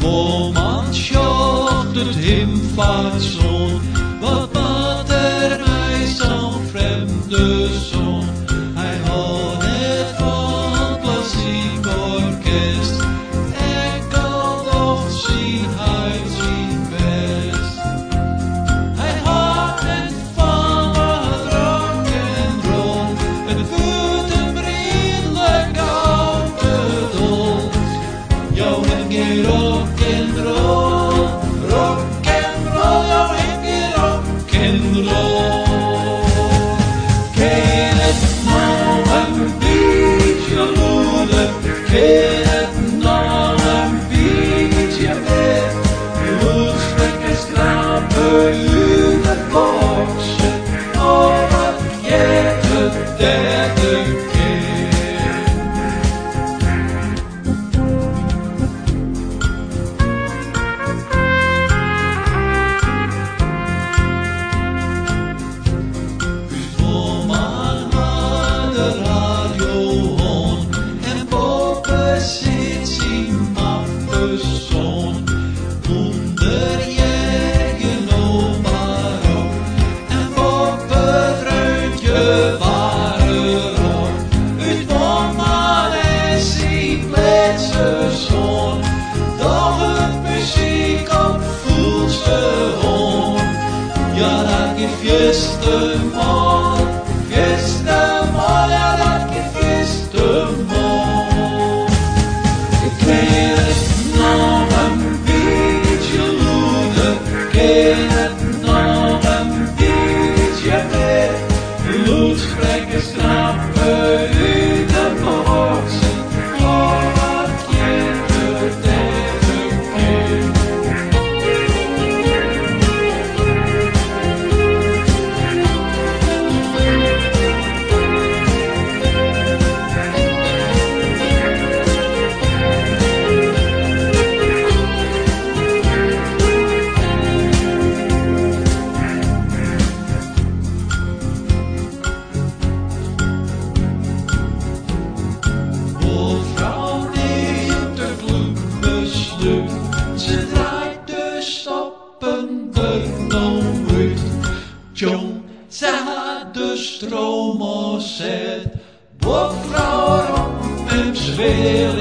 Woman schaut het heimvaartzoon, wat maakt er mij zo'n vreemde zoon? Hij houdt het van het plaziekorkest, enkel nog zien hij zijn best. Hij houdt het van wat rock and roll, het voelt hem vriendelijk uit de dood. Yo, heb je rock and roll, rock and roll, yo, heb je rock and roll. Ken het nou een beetje loeren, ken het nou een beetje meer. Bloedstrekkers knappen uit de boksen, oh wat jij de derde keer. Woman had de radio on en boven zit zijn maffe zoon. Onderjägen op haar op en boven dreuntje waren op. Uit woman en zijn pletse zoon, doch het muziek op voelt ze on. Ja, dat geeft de man, ja, dat geeft de man. Ik ken het nou een beetje loeren, ken het nou een beetje meer. Bloedstrekkers knappen uit de boksen, oh wat je de derde keer. Ze draait de stoppen er nou uit. John, ze had de stroom al zet. Boekvrouw op hem zweel